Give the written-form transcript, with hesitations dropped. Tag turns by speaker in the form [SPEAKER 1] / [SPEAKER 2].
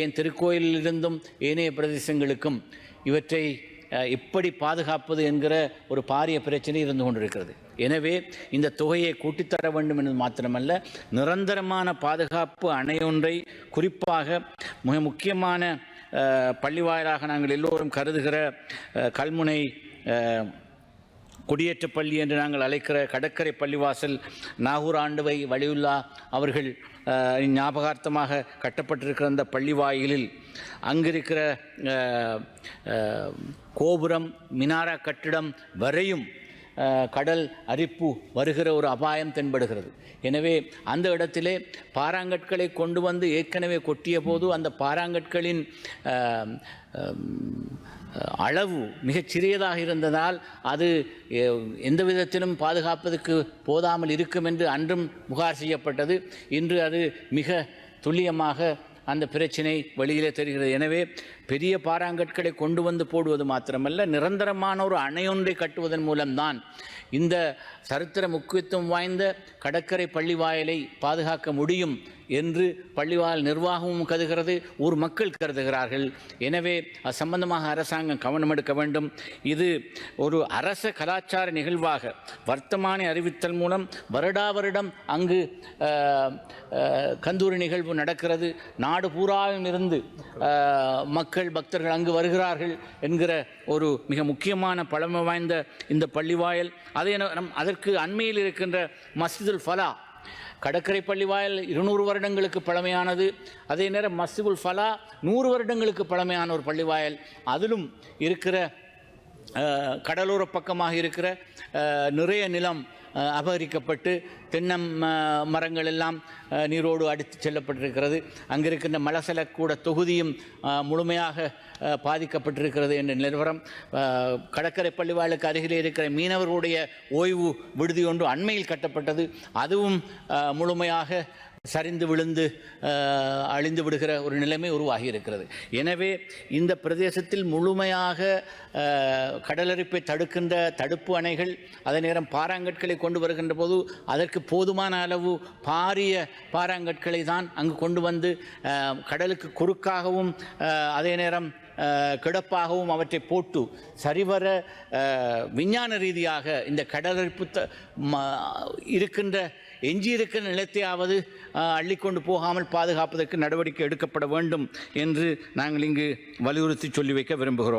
[SPEAKER 1] என் திருக்கோயிலிலிருந்தும் ஏனைய பிரதேசங்களுக்கும் இவற்றை எப்படி பாதுகாப்பது என்கிற ஒரு பாரிய பிரச்சனை இருந்து கொண்டிருக்கிறது. எனவே இந்த தொகையை கூட்டித்தர வேண்டும் என்பது மாத்திரமல்ல, நிரந்தரமான பாதுகாப்பு அணையொன்றை குறிப்பாக மிக முக்கியமான பள்ளிவாயிலாக நாங்கள் எல்லோரும் கருதுகிற கல்முனை குடியேற்ற பள்ளி என்று நாங்கள் அழைக்கிற கடற்கரை பள்ளிவாசல் நாகூர் ஆண்டவை வலியுல்லா அவர்கள் ஞாபகார்த்தமாக கட்டப்பட்டிருக்கிற அந்த பள்ளிவாயிலில் அங்கிருக்கிற கோபுரம் மினாரா கட்டிடம் வரையும் கடல் அரிப்பு வருகிற ஒரு அபாயம் தென்படுகிறது. எனவே அந்த இடத்திலே பாறாங்கற்களை கொண்டு வந்து ஏற்கனவே கொட்டிய போது அந்த பாறாங்கற்களின் அளவு மிகச் சிறியதாக இருந்ததால் அது எந்த விதத்திலும் பாதுகாப்பதற்கு போதாமல் இருக்கும் என்று அன்றும் புகார் செய்யப்பட்டது. இன்று அது மிக துல்லியமாக அந்த பிரச்சினை வெளியிலே தெரிகிறது. எனவே பெரிய பாறாங்கற்களை கொண்டு வந்து போடுவது மாத்திரமல்ல, நிரந்தரமான ஒரு அணையொன்றை கட்டுவதன் மூலம்தான் இந்த சரித்திர முக்கியத்துவம் வாய்ந்த கடற்கரை பள்ளிவாயலை பாதுகாக்க முடியும் என்று பள்ளிவாயல் நிர்வாகமும் கருதுகிறது, ஊர் மக்கள் கருதுகிறார்கள். எனவே அது சம்பந்தமாக அரசாங்கம் கவனம் எடுக்க வேண்டும். இது ஒரு அரச கலாச்சார நிகழ்வாக வர்த்தமானி அறிவித்தல் மூலம் வருடா வருடம் அங்கு கந்தூரி நிகழ்வு நடக்கிறது. நாடு பூராவும் இருந்து மக்கள் பக்தர்கள் அங்கு வருகிறார்கள் என்கிற ஒரு மிக முக்கியமான பழமை வாய்ந்த இந்த பள்ளிவாயல் அதற்கு அண்மையில் இருக்கின்ற மஸ்ஜிதுல் ஃபலா கடற்கரை பள்ளிவாயல் 200 வருடங்களுக்கு பழமையானது. அதே நேரம் மஸ்ஜிதுல் ஃபலா 100 வருடங்களுக்கு பழமையான ஒரு பள்ளிவாயல். அதிலும் இருக்கிற கடலோர பக்கமாக இருக்கிற நிறைய நிலம் அபகரிக்கப்பட்டு தென்னம் மரங்கள் எல்லாம் நீரோடு அடித்து செல்லப்பட்டிருக்கிறது. அங்கிருக்கின்ற மலசலக்கூட தொகுதியும் முழுமையாக பாதிக்கப்பட்டிருக்கிறது என்ற நிலவரம். கடற்கரை பள்ளிவாயலுக்கு அருகிலே இருக்கிற மீனவர்களுடைய ஓய்வு விடுதி ஒன்று அண்மையில் கட்டப்பட்டது. அதுவும் முழுமையாக சரிந்து விழுந்து அழிந்து விடுகிற ஒரு நிலைமை உருவாகி இருக்கிறது. எனவே இந்த பிரதேசத்தில் முழுமையாக கடலரிப்பை தடுக்கின்ற தடுப்பு அணைகள், அதே நேரம் பாறாங்கற்களை கொண்டு வருகின்ற போது அதற்கு போதுமான அளவு பாரிய பாறாங்கற்களை தான் அங்கு கொண்டு வந்து கடலுக்கு குறுக்காகவும் அதே நேரம் கிடப்பாகவும் அவற்றை போட்டு சரிவர விஞ்ஞான ரீதியாக இந்த கடலரிப்பு இருக்கின்ற எஞ்சியிருக்கிற நிலத்தையாவது அள்ளிக்கொண்டு போகாமல் பாதுகாப்பதற்கு நடவடிக்கை எடுக்கப்பட வேண்டும் என்று நாங்கள் இங்கு வலியுறுத்தி சொல்லி வைக்க விரும்புகிறோம்.